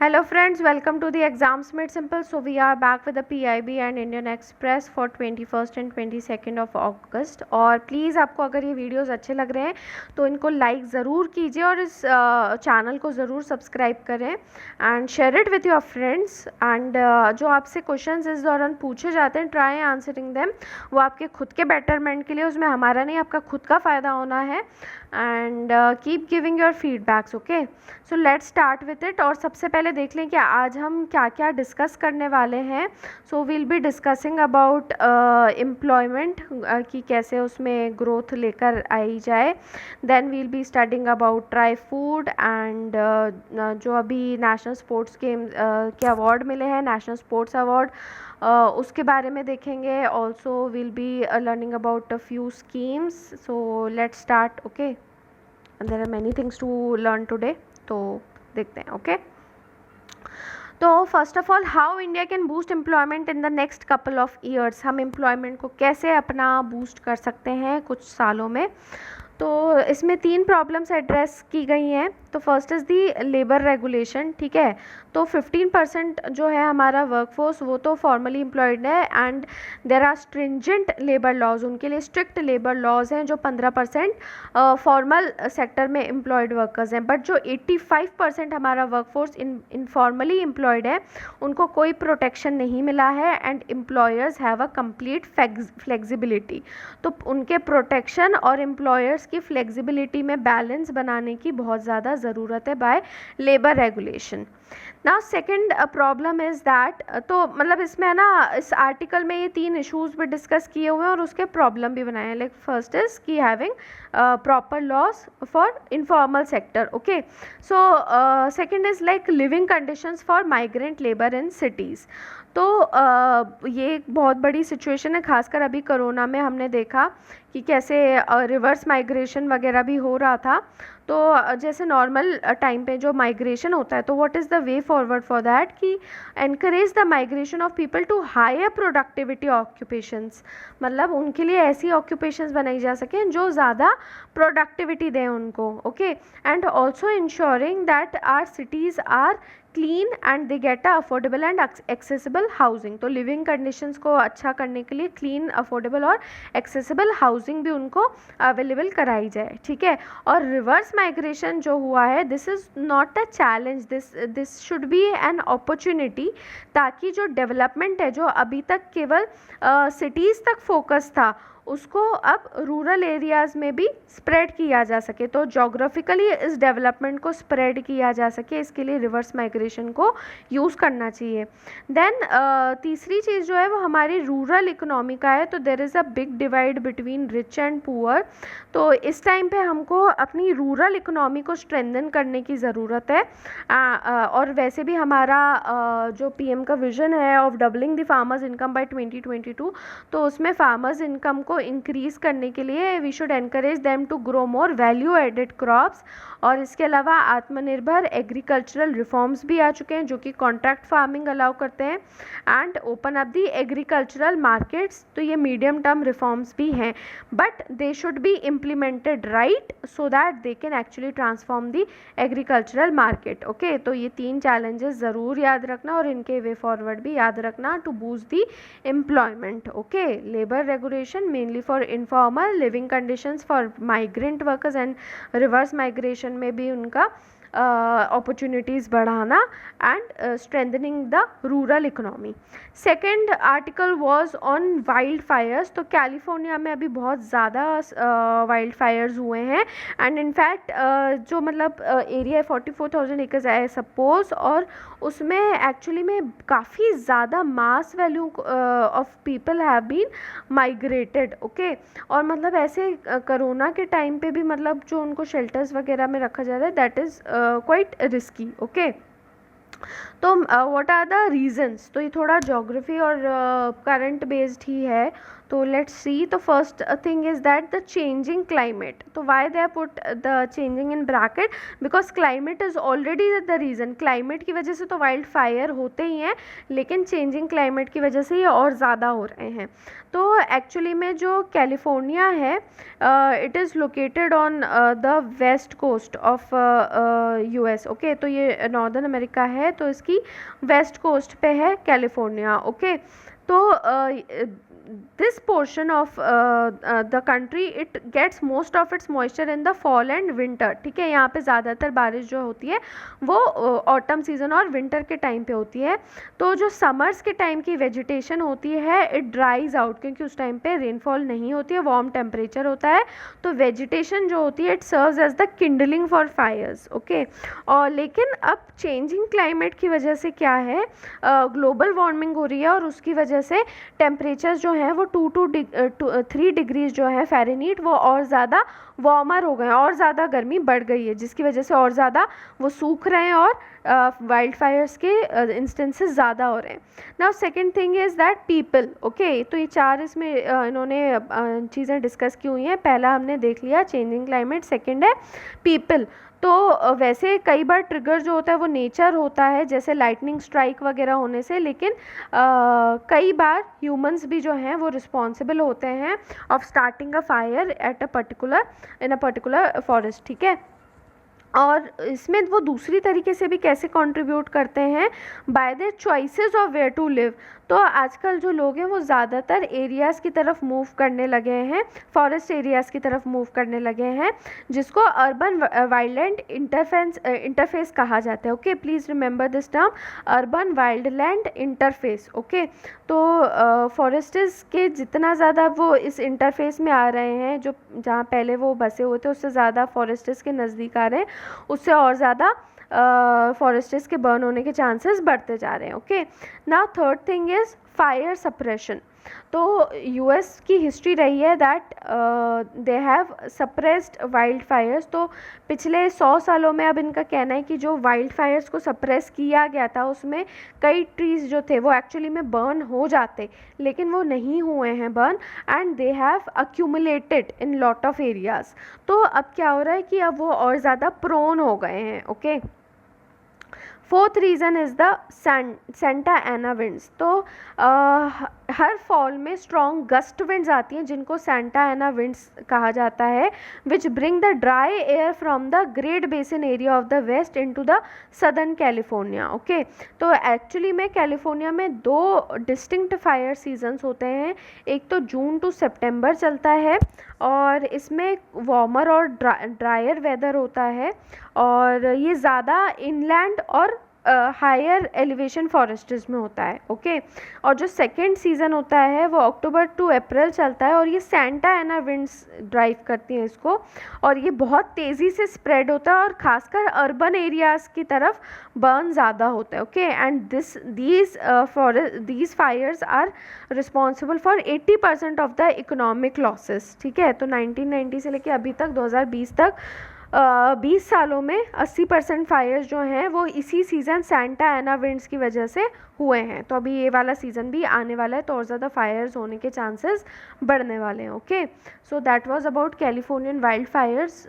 Hello friends, welcome to the Exams Made Simple. So we are back with the PIB and Indian Express for 21st and 22nd of August. और please आपको अगर ये videos अच्छे लग रहे हैं तो इनको लाइक ज़रूर कीजिए और इस चैनल को ज़रूर सब्सक्राइब करें and share it with your friends. And जो आपसे क्वेश्चंस इस दौरान पूछे जाते हैं, ट्राई आंसरिंग देम। वो आपके खुद के बेटरमेंट के लिए, उसमें हमारा नहीं, आपका खुद का फ़ायदा होना है। And keep giving your feedbacks. Okay, so let's start with it. और सबसे पहले देख लें कि आज हम क्या क्या डिस्कस करने वाले हैं। So we'll be discussing about employment कि कैसे उसमें ग्रोथ लेकर आई जाए। Then we'll be studying about TRIFED and जो अभी नेशनल स्पोर्ट्स गेम के अवार्ड मिले हैं, नेशनल स्पोर्ट्स अवार्ड, उसके बारे में देखेंगे। Also will be learning about a few schemes. So let's start. Okay, there are many things to learn today, तो देखते हैं। ओके, तो first of all, how India can boost employment in the next couple of years. हम employment को कैसे अपना boost कर सकते हैं कुछ सालों में। तो इसमें 3 प्रॉब्लम्स एड्रेस की गई हैं। तो first is the labour regulation. ठीक है, तो 15% जो है हमारा वर्कफोर्स वो तो फॉर्मली एम्प्लॉयड है and there are stringent labour laws, उनके लिए स्ट्रिक्ट लेबर लॉज हैं। जो 15% फॉर्मल सेक्टर में एम्प्लॉयड वर्कर्स हैं, बट जो 85% हमारा वर्कफोर्स इनफॉर्मली एम्प्लॉयड है उनको कोई प्रोटेक्शन नहीं मिला है and employers have a complete flexibility. तो उनके प्रोटेक्शन और एम्प्लॉयर्स की फ्लेक्सिबिलिटी में बैलेंस बनाने की बहुत ज़्यादा ज़रूरत है by labour regulation. Now second problem is that, तो मतलब इसमें है ना, इस आर्टिकल में ये 3 इश्यूज भी डिस्कस किए हुए हैं और उसके प्रॉब्लम भी बनाए हैं। लाइक फर्स्ट इज की having proper laws for informal sector. Okay, so second is like living conditions for migrant labour in cities. तो ये एक बहुत बड़ी सिचुएशन है, खासकर अभी कोरोना में हमने देखा कि कैसे रिवर्स माइग्रेशन वगैरह भी हो रहा था। तो जैसे नॉर्मल टाइम पे जो माइग्रेशन होता है, तो what is the way forward for that कि encourage the migration of people to higher productivity occupations. मतलब उनके लिए ऐसी ऑक्यूपेशंस बनाई जा सकें जो ज़्यादा प्रोडक्टिविटी दें उनको। Okay, and also ensuring that our cities are clean and they get a affordable and accessible housing. तो लिविंग कंडीशंस को अच्छा करने के लिए क्लीन, अफोर्डेबल और एक्सेसिबल हाउसिंग भी उनको अवेलेबल कराई जाए। ठीक है, और रिवर्स माइग्रेशन जो हुआ है, this is not a challenge, this should be an opportunity, ताकि जो डेवलपमेंट है जो अभी तक केवल सिटीज़ तक फोकस था उसको अब रूरल एरियाज़ में भी स्प्रेड किया जा सके। तो जोग्राफिकली इस डेवलपमेंट को स्प्रेड किया जा सके, इसके लिए रिवर्स माइग्रेशन को यूज़ करना चाहिए। देन तीसरी चीज़ जो है वो हमारी रूरल इकोनॉमी का है। तो there is a big divide between rich and poor. तो इस टाइम पे हमको अपनी रूरल इकोनॉमी को स्ट्रेंथन करने की ज़रूरत है। और वैसे भी हमारा जो पीएम का विजन है of doubling the farmers income by 2022, तो उसमें फार्मर्स इनकम को इंक्रीज़ करने के लिए we should encourage them to grow more value added crops. और इसके अलावा आत्मनिर्भर एग्रीकल्चरल रिफॉर्म्स भी आ चुके हैं जो कि कॉन्ट्रैक्ट फार्मिंग अलाउ करते हैं and open up the agricultural markets. तो ये मीडियम टर्म रिफॉर्म्स भी हैं, but they should be implemented right so that they can actually transform the agricultural market. Okay, तो ये 3 चैलेंजेस ज़रूर याद रखना और इनके वे फॉरवर्ड भी याद रखना to boost the employment. Okay, labour regulation mainly for informal, living conditions for migrant workers and reverse migration में भी उनका अपॉर्चुनिटीज़ बढ़ाना and strengthening the rural economy. Second article was on wild fires. तो California में अभी बहुत ज़्यादा wild Fyers हुए हैं एंड इनफैक्ट जो मतलब एरिया है 44,000 एकर्स है सपोज, और उसमें एक्चुअली में काफ़ी ज़्यादा mass value of people have been migrated. Okay, और मतलब ऐसे कोरोना के टाइम पे भी मतलब जो उनको शेल्टर्स वगैरह में रखा जा रहा है, that is quite risky. Okay, तो व्हाट आर द रीजंस। तो ये थोड़ा ज्योग्राफी और करंट बेस्ड ही है। तो लेट्स सी। तो first thing is that the changing climate. तो why they put the changing in bracket, because climate is already the reason. Climate की वजह से तो वाइल्ड फायर होते ही हैं, लेकिन चेंजिंग क्लाइमेट की वजह से ये और ज़्यादा हो रहे हैं। तो एक्चुअली में जो कैलिफोर्निया है, it is located on the west coast of US. Okay, तो ये नॉर्दर्न अमेरिका है, तो इसकी वेस्ट कोस्ट पे है कैलिफोर्निया। ओके, तो this portion of the country, it gets most of its moisture in the fall and winter। ठीक है, यहाँ पे ज़्यादातर बारिश जो होती है वो ऑटम सीज़न और विंटर के टाइम पे होती है। तो जो समर्स के टाइम की वेजिटेशन होती है, इट ड्राइज आउट, क्योंकि उस टाइम पे रेनफॉल नहीं होती है, वार्म टेम्परेचर होता है। तो वेजिटेशन जो होती है, it serves as the kindling for fires. Okay, और लेकिन अब चेंजिंग क्लाइमेट की वजह से क्या है, ग्लोबल वार्मिंग हो रही है, और उसकी वजह से टेम्परेचर जो है वो 2 to 3 डिग्रीज जो है फ़ारेनहीट, वो और ज़्यादा वार्मर हो गए हैं, और ज़्यादा गर्मी बढ़ गई है, जिसकी वजह से और ज़्यादा वो सूख रहे हैं और वाइल्ड फायर्स के इंस्टेंसेस ज़्यादा हो रहे हैं। Now second thing is that people. Okay, तो ये 4 इसमें इन्होंने चीज़ें डिस्कस की हुई हैं। पहला हमने देख लिया चेंजिंग क्लाइमेट, सेकंड है पीपल। तो वैसे कई बार ट्रिगर जो होता है वो नेचर होता है, जैसे लाइटनिंग स्ट्राइक वगैरह होने से, लेकिन कई बार ह्यूमंस भी जो हैं वो रिस्पॉन्सिबल होते हैं of starting a fire eight in a particular forest. ठीक है, और इसमें वो दूसरी तरीके से भी कैसे कंट्रीब्यूट करते हैं, by their choices of where to live. तो आजकल जो लोग हैं वो ज़्यादातर एरियाज़ की तरफ मूव करने लगे हैं, फॉरेस्ट एरियाज़ की तरफ मूव करने लगे हैं, जिसको अर्बन वाइल्डलैंड इंटरफेस कहा जाता है। Okay, please remember this term, urban wildland interface. Okay, तो फॉरेस्ट्स के जितना ज़्यादा वो इस इंटरफेस में आ रहे हैं, जो जहाँ पहले वो बसे हुए थे उससे ज़्यादा फॉरेस्ट्स के नज़दीक आ रहे हैं, उससे और ज़्यादा फॉरेस्ट्स के बर्न होने के चांसेस बढ़ते जा रहे हैं। Okay, now third thing is fire suppression. तो यूएस की हिस्ट्री रही है that they have suppressed wild fires. तो पिछले 100 सालों में अब इनका कहना है कि जो वाइल्ड फायर्स को सप्रेस किया गया था, उसमें कई ट्रीज़ जो थे वो एक्चुअली में बर्न हो जाते, लेकिन वो नहीं हुए हैं burn, and they have accumulated in lot of areas. तो अब क्या हो रहा है कि अब वो और ज़्यादा प्रोन हो गए हैं। Okay, fourth reason is the Santa Ana winds. तो हर फॉल में स्ट्रॉन्ग गस्ट विंड्स आती हैं, जिनको सेंटा एना विंड्स कहा जाता है, which bring the dry air from the Great Basin area of the west into the southern California. Okay, तो एक्चुअली में कैलिफोर्निया में 2 डिस्टिंक्ट फायर सीजन्स होते हैं। एक तो जून टू सितंबर चलता है, और इसमें वार्मर और ड्रायर वेदर होता है, और ये ज़्यादा इनलैंड और हायर एलिवेशन फॉरेस्ट्स में होता है। ओके, और जो सेकेंड सीज़न होता है वो अक्टूबर टू अप्रैल चलता है, और ये सेंटा एना विंड्स ड्राइव करती हैं इसको, और ये बहुत तेज़ी से स्प्रेड होता है, और ख़ासकर अर्बन एरियाज़ की तरफ बर्न ज़्यादा होता है। Okay, and these fires are responsible for 80% of the economic losses. ठीक है, तो 1990 से लेकर अभी तक 2020 तक 20 सालों में 80% फायर्स जो हैं वो इसी सीज़न सेंटा एना विंड्स की वजह से हुए हैं। तो अभी ये वाला सीज़न भी आने वाला है, तो और ज़्यादा फायर्स होने के चांसेस बढ़ने वाले हैं। Okay, so that was about Californian wild fires.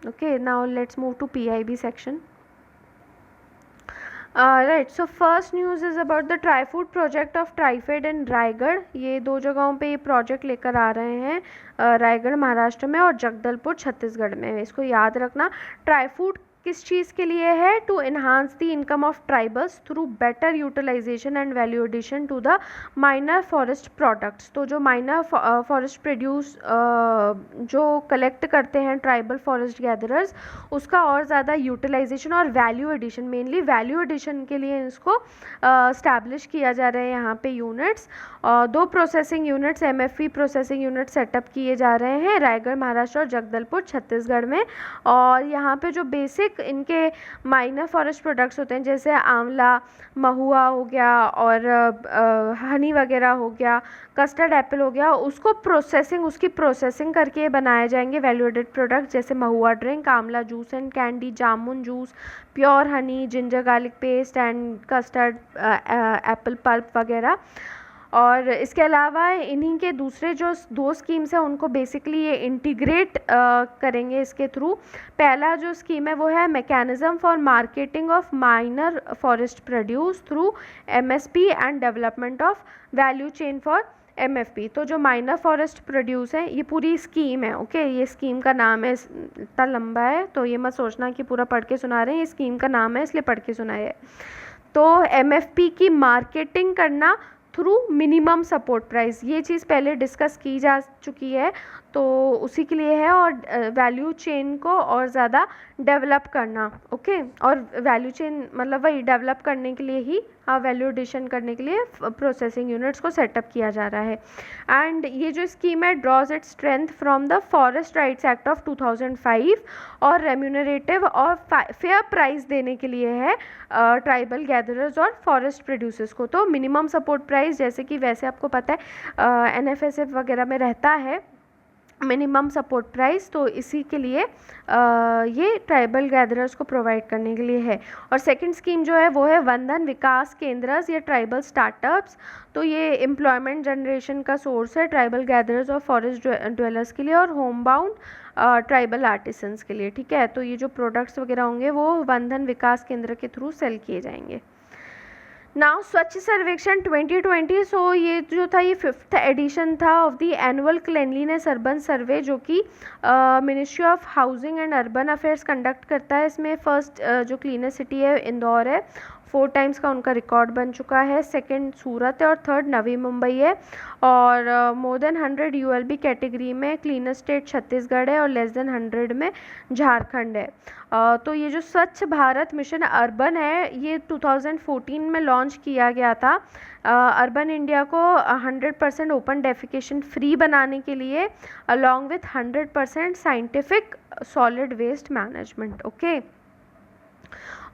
Okay, now let's move to PIB section. Right, so first news is about the Trifood project of TRIFED in Raigarh. ये 2 जगहों पे ये प्रोजेक्ट लेकर आ रहे हैं, रायगढ़ महाराष्ट्र में और जगदलपुर छत्तीसगढ़ में। इसको याद रखना। ट्राईफूड किस चीज़ के लिए है? To enhance the income of tribals through better utilization and value addition to the minor forest products. तो जो माइनर फॉरेस्ट प्रोड्यूस जो कलेक्ट करते हैं ट्राइबल फॉरेस्ट गैदरर्स, उसका और ज़्यादा यूटिलाइजेशन और value addition, mainly value addition के लिए इसको इस्टेब्लिश किया जा रहा है यहाँ पे units. 2 processing units, MFE processing unit setup किए जा रहे हैं रायगढ़ महाराष्ट्र और जगदलपुर छत्तीसगढ़ में। और यहाँ पे जो बेसिक इनके माइनर फॉरेस्ट प्रोडक्ट्स होते हैं, जैसे आंवला, महुआ हो गया, और हनी वगैरह हो गया, कस्टर्ड एप्पल हो गया, उसकी प्रोसेसिंग करके बनाए जाएंगे वैल्यू एडेड प्रोडक्ट, जैसे महुआ ड्रिंक, आंवला juice and candy, jamun juice, pure Honey, ginger garlic paste and custard Apple pulp वगैरह। और इसके अलावा इन्हीं के दूसरे जो 2 स्कीम्स हैं उनको बेसिकली ये इंटीग्रेट करेंगे इसके थ्रू। पहला जो स्कीम है वो है mechanism for marketing of minor forest produce through MSP and development of value chain for MFP. तो जो माइनर फॉरेस्ट प्रोड्यूस है ये पूरी स्कीम है, ओके। ये स्कीम का नाम है, इतना लंबा है तो ये मत सोचना कि पूरा पढ़ के सुना रहे हैं, ये स्कीम का नाम है इसलिए पढ़ के सुनाया है। तो एमएफपी की मार्केटिंग करना थ्रू मिनिमम सपोर्ट प्राइस, ये चीज़ पहले डिस्कस की जा चुकी है तो उसी के लिए है। और वैल्यू चेन को और ज़्यादा डेवलप करना, ओके। और वैल्यू चेन मतलब वही डेवलप करने के लिए ही वैल्यू एडिशन करने के लिए प्रोसेसिंग यूनिट्स को सेटअप किया जा रहा है। एंड ये जो स्कीम है draws its strength from the forest rights act of 2005 और रेम्यूनरेटिव और फेयर प्राइस देने के लिए है ट्राइबल गैदरर्स और फॉरेस्ट प्रोड्यूसर्स को। तो मिनिमम सपोर्ट प्राइस जैसे कि वैसे आपको पता है एनएफएसएफ वगैरह में रहता है मिनिमम सपोर्ट प्राइस, तो इसी के लिए ये ट्राइबल गैदरर्स को प्रोवाइड करने के लिए है। और सेकंड स्कीम जो है वो है वंदन विकास केंद्रस या ट्राइबल स्टार्टअप्स। तो ये एम्प्लॉयमेंट जनरेशन का सोर्स है ट्राइबल गैदरर्स और फॉरेस्ट ड्वेलर्स के लिए और होम बाउंड ट्राइबल आर्टिसंस के लिए, ठीक है। तो ये जो प्रोडक्ट्स वगैरह होंगे वो वंदन विकास केंद्र के थ्रू सेल किए जाएंगे। नाउ स्वच्छ सर्वेक्षण 2020, सो ये जो था ये 5th एडिशन था of the annual cleanliness urban survey जो कि ministry of housing and urban affairs conduct करता है। इसमें फर्स्ट जो क्लीनेस्ट सिटी है इंदौर है, 4 टाइम्स का उनका रिकॉर्ड बन चुका है। सेकंड सूरत है और थर्ड नवी मुंबई है। और मोर देन 100 यूएलबी कैटेगरी में क्लीनेस्ट स्टेट छत्तीसगढ़ है और लेस देन 100 में झारखंड है। तो ये जो स्वच्छ भारत मिशन अर्बन है ये 2014 में लॉन्च किया गया था अर्बन इंडिया को 100% ओपन डेफिकेशन फ्री बनाने के लिए along with 100% scientific solid waste management, okay.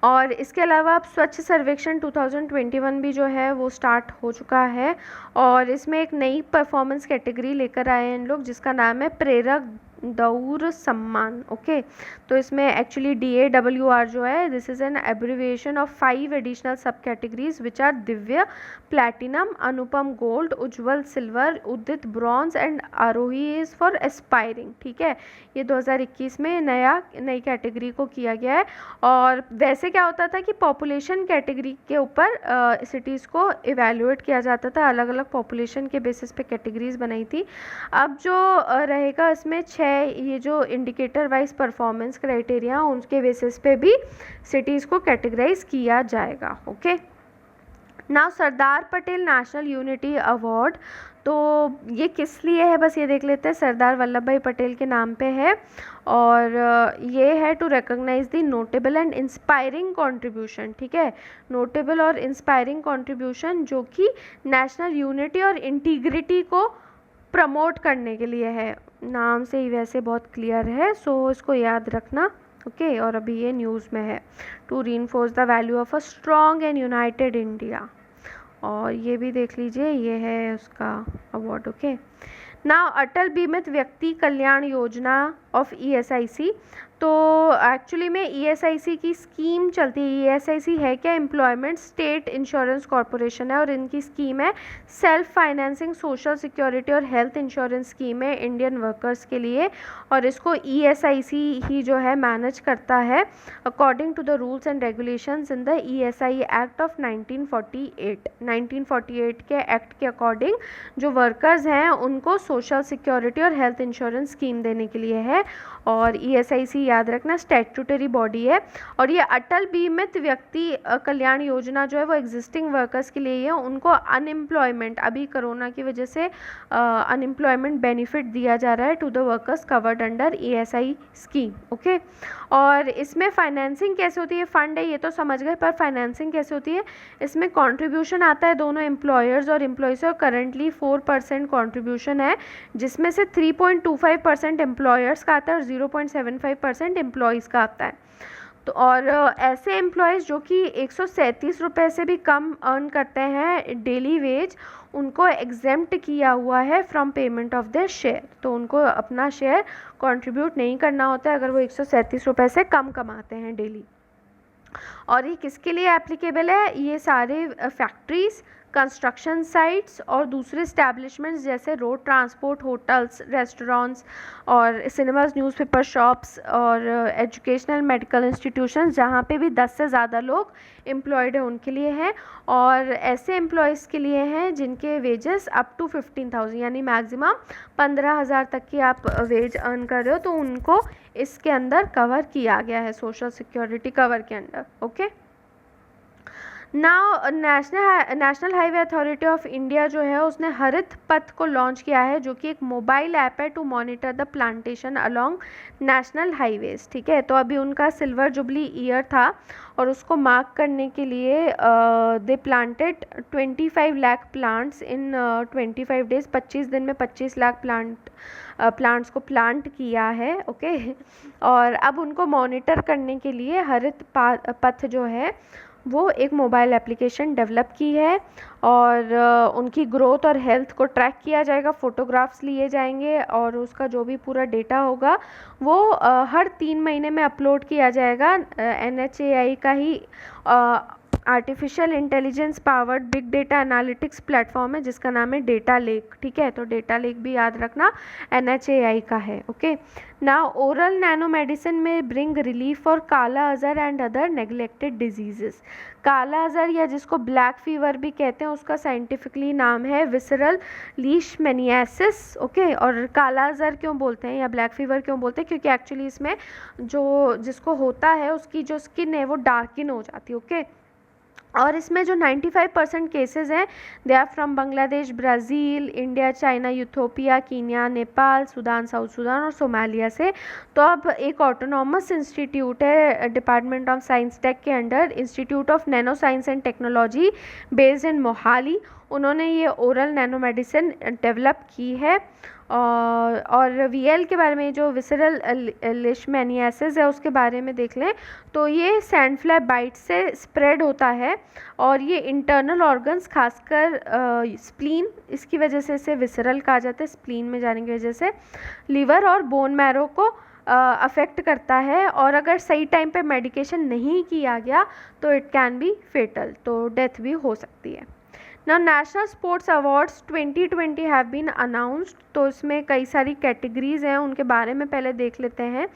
और इसके अलावा अब स्वच्छ सर्वेक्षण 2021 भी जो है वो स्टार्ट हो चुका है और इसमें एक नई परफॉर्मेंस कैटेगरी लेकर आए हैं इन लोग जिसका नाम है प्रेरक दौर सम्मान, ओके। तो इसमें एक्चुअली DAWR जो है this is an abbreviation of 5 additional sub categories which are Divya, platinum, Anupam gold, Ujjwal silver, Udit bronze and Arohi is for aspiring, ठीक है। ये 2021 में नई कैटेगरी को किया गया है। और वैसे क्या होता था कि पॉपुलेशन कैटेगरी के ऊपर सिटीज़ को इवेल्युएट किया जाता था, अलग अलग पॉपुलेशन के बेसिस पे कैटेगरीज बनाई थी। अब जो रहेगा इसमें 6 ये जो इंडिकेटर वाइज परफॉर्मेंस क्राइटेरिया उनके बेसिस पे भी सिटीज़ को कैटेगराइज किया जाएगा, okay. Now Sardar Patel national unity award, तो ये किस लिए है बस ये देख लेते हैं। सरदार वल्लभ भाई पटेल के नाम पे है और ये है to recognize the notable and inspiring contribution, ठीक है। नोटेबल और इंस्पायरिंग कंट्रीब्यूशन जो कि नेशनल यूनिटी और इंटीग्रिटी को प्रमोट करने के लिए है। नाम से ही वैसे बहुत क्लियर है, सो इसको याद रखना, ओके। और अभी ये न्यूज़ में है to reinforce the value of a strong and united India. और ये भी देख लीजिए, ये है उसका अवार्ड, ओके। नाउ अटल बीमित व्यक्ति कल्याण योजना ऑफ ESIC, तो एक्चुअली में ESIC की स्कीम चलती है। ESIC है क्या? एम्प्लॉयमेंट स्टेट इंश्योरेंस कॉरपोरेशन है और इनकी स्कीम है सेल्फ फाइनेंसिंग सोशल सिक्योरिटी और हेल्थ इंश्योरेंस स्कीम है इंडियन वर्कर्स के लिए और इसको ESIC ही जो है मैनेज करता है according to the rules and regulations in the ESI act of 1948 के एक्ट के अकॉर्डिंग जो वर्कर्स हैं उनको सोशल सिक्योरिटी और हेल्थ इंश्योरेंस स्कीम देने के लिए है। और ESIC याद रखना स्टैट्यूटरी बॉडी है। और ये अटल बीमित व्यक्ति कल्याण योजना जो है वो एग्जिस्टिंग वर्कर्स के लिए है, उनको अनएम्प्लॉयमेंट अभी कोरोना की वजह से अनएम्प्लॉयमेंट बेनिफिट दिया जा रहा है to the workers covered under ESI scheme, okay. और इसमें फाइनेंसिंग कैसे होती है? फंड है ये तो समझ गए, पर फाइनेंसिंग कैसे होती है? इसमें कंट्रीब्यूशन आता है दोनों एम्प्लॉयर्स और एम्प्लॉयज़ और करंटली 4% कंट्रीब्यूशन है जिसमें से 3.25% एम्प्लॉयर्स का आता है और 0.75% एम्प्लॉयज़ का आता है। तो और ऐसे एम्प्लॉयज़ जो कि 137 रुपये से भी कम अर्न करते हैं डेली वेज, उनको एग्जेम्प्ट किया हुआ है from payment of their share. तो उनको अपना शेयर कंट्रीब्यूट नहीं करना होता है अगर वो 137 रुपये से कम कमाते हैं डेली। और ये किसके लिए एप्लीकेबल है? ये सारे फैक्ट्रीज, कंस्ट्रक्शन साइट्स और दूसरे इस्टेब्लिशमेंट्स जैसे रोड ट्रांसपोर्ट, होटल्स, रेस्टोरेंट्स और सिनेमाज, न्यूज़पेपर शॉप्स और एजुकेशनल मेडिकल इंस्टीट्यूशंस जहाँ पे भी 10 से ज़्यादा लोग एम्प्लॉयड हैं उनके लिए है। और ऐसे एम्प्लॉयज़ के लिए हैं जिनके वेजेस अप टू 15,000 यानी मैक्सिमम 15,000 तक की आप वेज अर्न कर रहे हो, तो उनको इसके अंदर कवर किया गया है सोशल सिक्योरिटी कवर के अंदर। Okay, now national highway authority of India जो है उसने हरित पथ को लॉन्च किया है, जो कि एक मोबाइल ऐप है to monitor the plantation along national highways. ठीक है, तो अभी उनका सिल्वर जुबली ईयर था और उसको मार्क करने के लिए they planted 25 lakh plants in 25 days. 25 दिन में 25 लाख प्लांट्स को प्लांट किया है। ओके, और अब उनको मॉनिटर करने के लिए हरित पथ जो है वो एक मोबाइल एप्लीकेशन डेवलप की है और उनकी ग्रोथ और हेल्थ को ट्रैक किया जाएगा, फ़ोटोग्राफ्स लिए जाएंगे और उसका जो भी पूरा डेटा होगा वो हर 3 महीने में अपलोड किया जाएगा। NHAI का ही artificial intelligence powered big data analytics platform है जिसका नाम है डेटा लेक। ठीक है, तो डेटा लेक भी याद रखना NHAI का है। Okay, now oral nano medicine में ब्रिंग रिलीफ फॉर काला Azhar and other neglected diseases. काला अजहर या जिसको ब्लैक फीवर भी कहते हैं उसका साइंटिफिकली नाम है विसरल लीशमैनियासिस। ओके, और काला अजहर क्यों बोलते हैं या ब्लैक फीवर क्यों बोलते हैं, क्योंकि एक्चुअली इसमें जो जिसको होता है उसकी जो स्किन है वो डार्किन हो जाती है। ओके, और इसमें जो 95% केसेस हैं they are from Bangladesh, Brazil, India, China, Ethiopia, Kenya, Nepal, Sudan, South Sudan और सोमालिया से। तो अब एक ऑटोनॉमस इंस्टीट्यूट है डिपार्टमेंट ऑफ साइंस टेक के under, institute of nano science and technology based in Mohali, उन्होंने ये ओरल नैनो मेडिसिन डेवलप की है। और VL के बारे में जो विसरल लिशमैनियासिस है उसके बारे में देख लें तो ये सैंड फ्लाई बाइट से स्प्रेड होता है और ये इंटरनल ऑर्गन्स खासकर स्प्लीन, इसकी वजह से इसे विसरल कहा जाता है, स्प्लीन में जाने की वजह से, लीवर और बोन मैरो को अफेक्ट करता है और अगर सही टाइम पे मेडिकेशन नहीं किया गया तो इट कैन बी फेटल, तो डेथ भी हो सकती है। ना national sports awards 2020 have been announced, तो इसमें कई सारी कैटेगरीज हैं उनके बारे में पहले देख लेते हैं।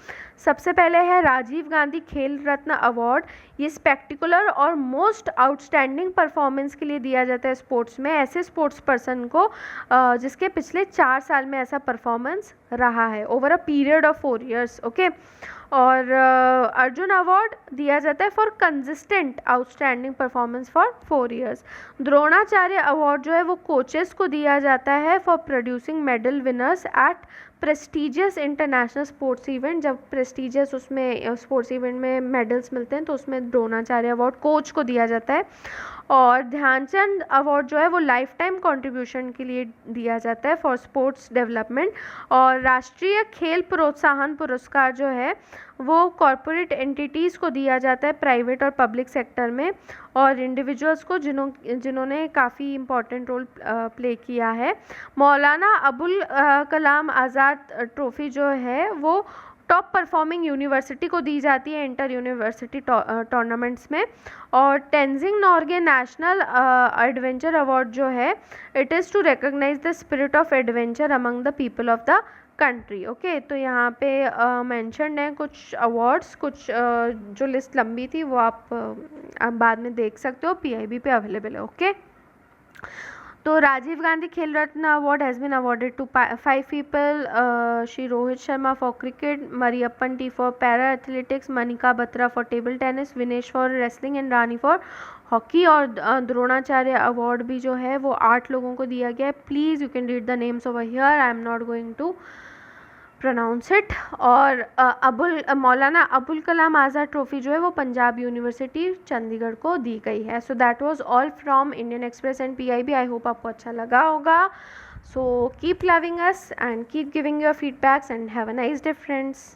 सबसे पहले है राजीव गांधी खेल रत्न अवार्ड। ये स्पेक्टिकुलर और मोस्ट आउटस्टैंडिंग परफॉर्मेंस के लिए दिया जाता है स्पोर्ट्स में, ऐसे स्पोर्ट्स पर्सन को जिसके पिछले 4 साल में ऐसा परफॉर्मेंस रहा है over a period of 4 years। Okay, और अर्जुन अवार्ड दिया जाता है for consistent outstanding performance for 4 years। Dronacharya award जो है वो कोचेस को दिया जाता है for producing medal winners eight prestigious international sports event. जब प्रेस्टिजियस उसमें स्पोर्ट्स इवेंट में मेडल्स मिलते हैं तो उसमें द्रोणाचार्य अवार्ड कोच को दिया जाता है। और ध्यानचंद अवार्ड जो है वो लाइफ टाइम कंट्रीब्यूशन के लिए दिया जाता है फॉर स्पोर्ट्स डेवलपमेंट। और राष्ट्रीय खेल प्रोत्साहन पुरस्कार जो है वो कॉरपोरेट एंटिटीज़ को दिया जाता है प्राइवेट और पब्लिक सेक्टर में, और इंडिविजुअल्स को जिन्होंने काफ़ी इम्पॉर्टेंट रोल प्ले किया है। मौलाना अबुल कलाम आज़ाद ट्रॉफी जो है वो टॉप परफॉर्मिंग यूनिवर्सिटी को दी जाती है इंटर यूनिवर्सिटी टूर्नामेंट्स में। और Tenzing Norgay national adventure award जो है it is to recognize the spirit of adventure among the people of the country. Okay, तो यहाँ पे मेंशन्ड हैं कुछ अवार्ड्स, कुछ जो लिस्ट लंबी थी वो आप बाद में देख सकते हो, PIB पे अवेलेबल है। ओके, तो Rajiv Gandhi Khel Ratna award has been awarded to 5 people, Shri Rohit Sharma for cricket, Mariyappan T for para athletics, Manika Batra for table tennis, Vinesh for wrestling and Rani for hockey. और द्रोणाचार्य अवार्ड भी जो है वो 8 लोगों को दिया गया है। Please you can read the names over here, I am not going to pronounce it. और मौलाना अबुल कलाम आज़ाद ट्रॉफी जो है वो पंजाब यूनिवर्सिटी चंडीगढ़ को दी गई है। सो that was all from Indian express and PIB। I hope आपको अच्छा लगा होगा। So keep loving us and keep giving your feedbacks and have a nice day friends.